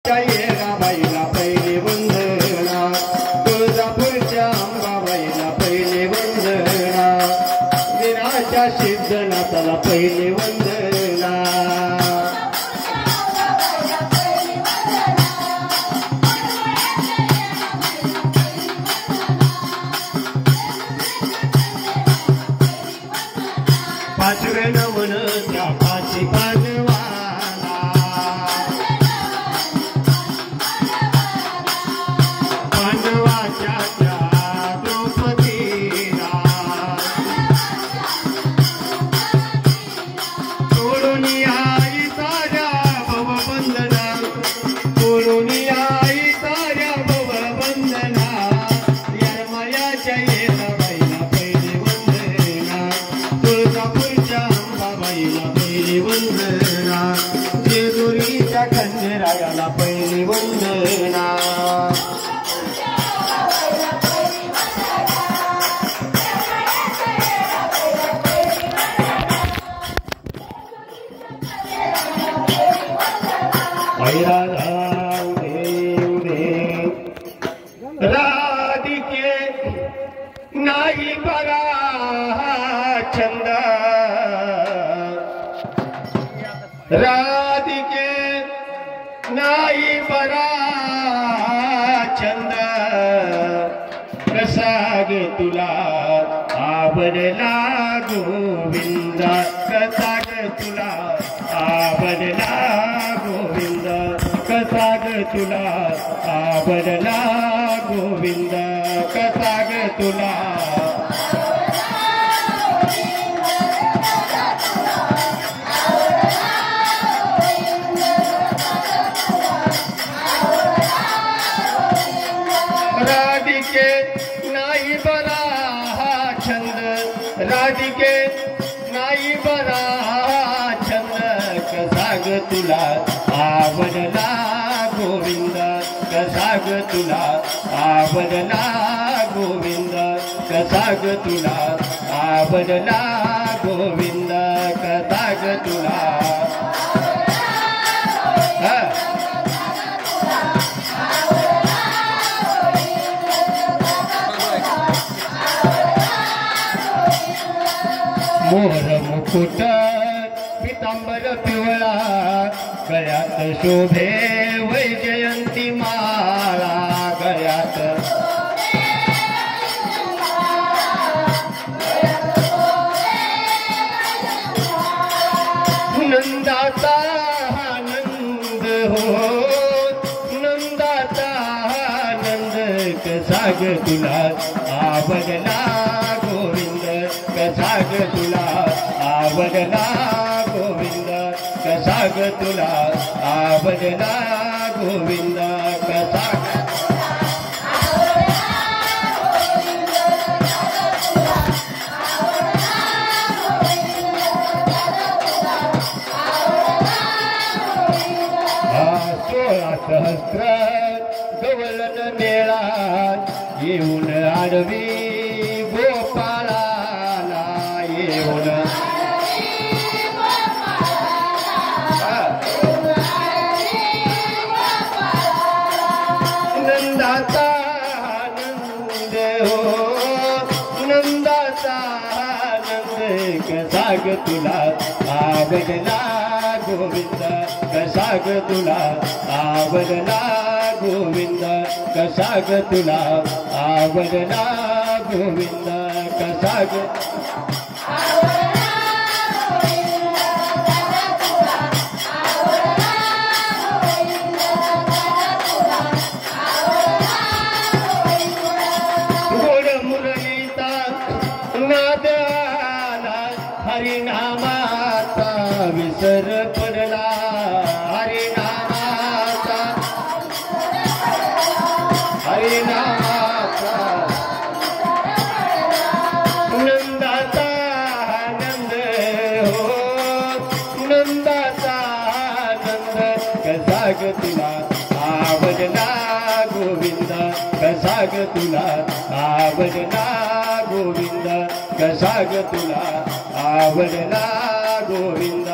येराबाईला पहिली वंदना, तुळजापूरच्या अंबाबाईला पहिली वंदना, वीराच्या सिद्धनाथाला पहिली वंदना। पाचवे नवन त्या पाची पांडवाला, पांडवाच्या त्या द्रौपदीला, सोडून आई साऱ्या भवबंधना, सोडून आई साऱ्या भवबंधना, यरमयाच्या येराबाईला पहिली वंदना, तुळजापूरच्या अंबाबाईला पहिली वंदना, जेजुरीच्या खंडेरायाला पहिली वंदना। राधिके नाही बरा छंद, राधिके नाही बरा छंद, कसा ग तुला आवडला गोविंदा, कसा ग तुला आवडला गोविंदा, कसा ग तुला आवडला गोविंदा, कसा ग तुला राधिके नाही बरा छंद, राधिके नाही बरा छंद, कसा ग तुला आवडला गोविंद, कसा ग तुला आवडला गोविंद, कसा ग तुला आवडला गोविंद, कसा ग तुला मोर मुकुट पितांबर पिवळा, गळ्यात शोभे वैजयंती माळा, गळ्यात नंदाचा आनंद हो, नंदाचा आनंद, कसा ग तुला आवडला गोविंद, कसा ग तुला आवडला गोविंद, कसा ग तुला आवडला गोविंद, कसा सहस्र गवलन मेळा, येऊन आडवी गोपाळाला, येऊन नंदाचा आनंद हो, नंदाचा आनंद, कसा ग तुला आवडला गोविंद, कसा ग तुला आवडला गोविंद, कसा ग तुला आवडला गोविंद, कसा ग गोड मुरलीचा नाद आला, हरिनामाचा विसर पडला, हरिनामाचा, हरिनामाचा नंदाचा आनंद हो, नंदाचा आनंद, कसा ग तुला आवडला गोविंद, कसा ग तुला आवडला गोविंद, कसा ग तुला आवडला गोविंद।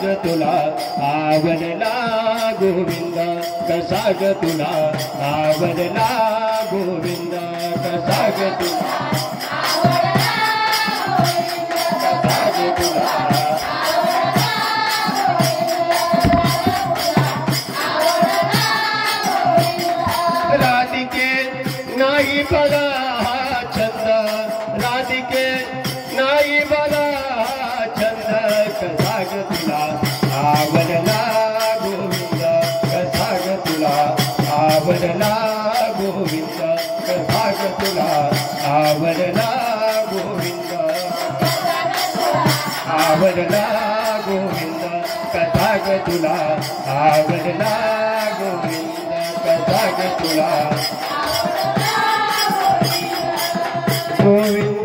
ग तुला आवडला गोविंद कसा ग तुला आवडला गोविंद कसा ग तुला कसा ग तुला राधिके नाही बघा छंद राधिके नाही बघा छंद कसा ग तुला आवडला गोविंद कसा ग तुला आवडला गोविंद कसा ग तुला आवडला गोविंद आवडला गोविंद कसा ग तुला आवडला गोविंद कसा ग तुला गोविंद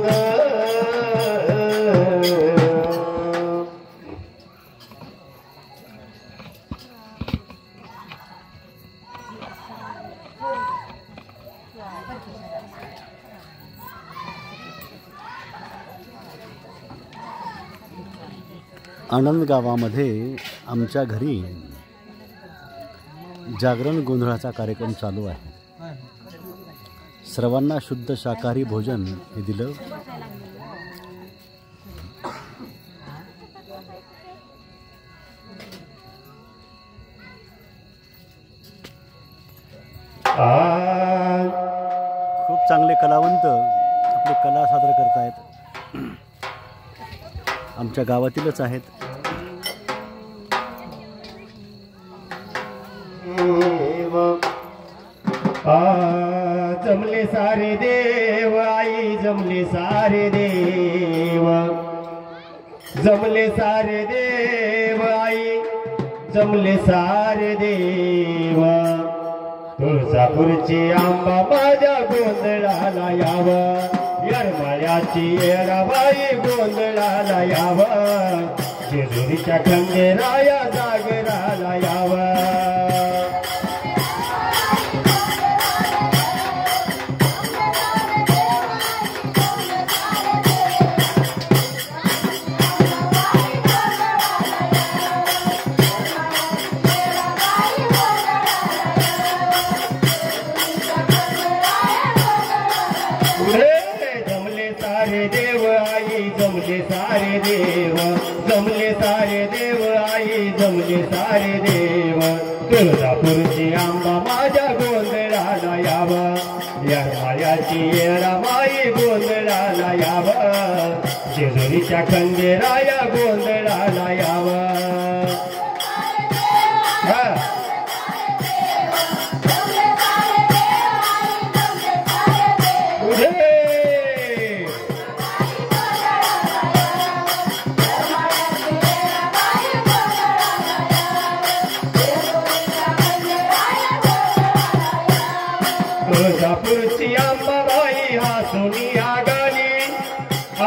आनंद गावामध्ये आमच्या घरी जागरण गोंधळाचा कार्यक्रम चालू आहे. सर्वांना शुद्ध शाकाहारी भोजन हे दिलं. खूप चांगले कलावंत आपली कला सादर करतायत. आमच्या गावातीलच आहेत. जमले सारे देव आई जमले सारे देव जमले सारे देव आई जमले सारे देव तुळजापूरची आंबा माझ्या गोंधळाला याव येरमाळ्याची येराबाई गोंधळाला याव जेजुरीच्या खंडेराया जागराला याव जमले सारे देव आई जमले सारे देव जमले सारे देव आई जमले सारे देव तुळजापूरची आंबा माझ्या गोंधळाला याव येरमाळ्याची येराबाई गोंधळाला याव जेजुरीच्या खंडेराया गोंधळाला याव तुळजापूरची आंबाबाई हा सोनिया गाली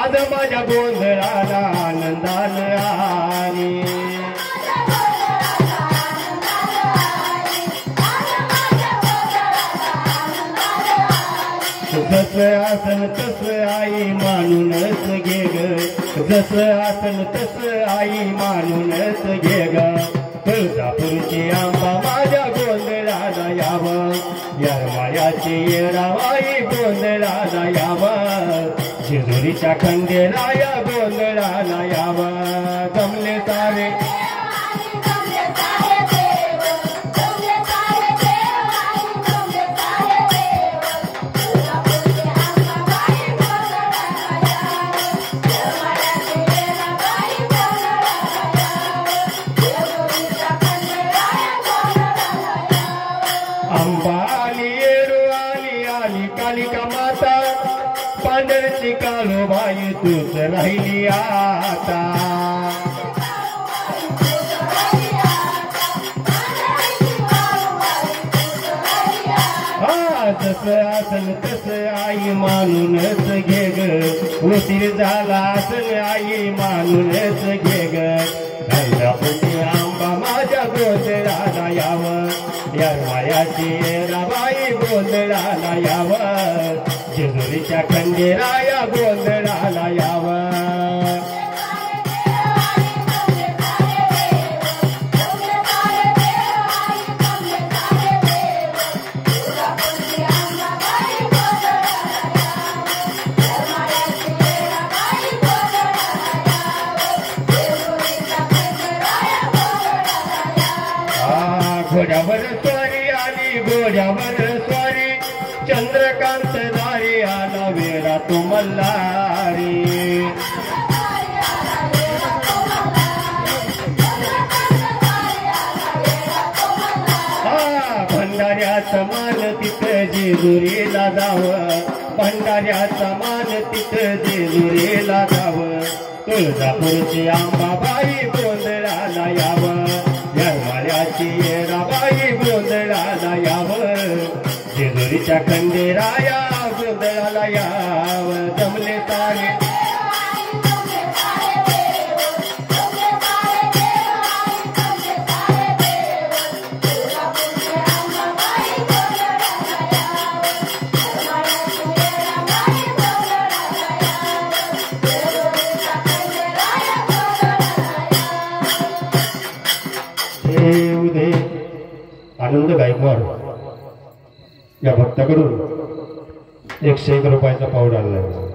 आज माझ्या गोंधळाला आनंदानं आली जसं आसन तसं आई मानूनच घे ग जसं आसन तसं आई मानूनच घे ग तुळजापूरची आंबा माझ्या गोंधळाला याव येरमाळ्याची येराबाई गोंधळाला याव जेजुरीच्या खंडेराया गोंधळाला याव जमले सारे अंबा आली येरू आली आली कालिका माता पांढरची काळूबाई तूच राहिली आता जसं आसन तसं आई मानूनच घे ग उशीर झाला असन आई मानूनच घे ग तुळजापूरची आंबा माझ्या गोंधळाला याव येरमाळ्याची येराबाई गोंधळाला याव जेजुरीच्या खंडेराया गोंधळाला याव घोड्यावर स्वारी आली घोड्यावर स्वारी चंद्रकांत दारी आला वेरा तो मल्हारी भंडाऱ्याचा मान तिथं जेजुरीला जावं भंडाऱ्याचा मान तिथं जेजुरीला जावं तुळजापूरची अंबाबाई गोंधळाला यावं येरमाळ्याची येराबाई गोंधळाला यावं जेजुरीच्या खंडेराया गोंधळाला यावं जमले तारे उदय आनंद गायकवाड या भक्ताकडून 101 रुपयाचा पाऊड आणलाय.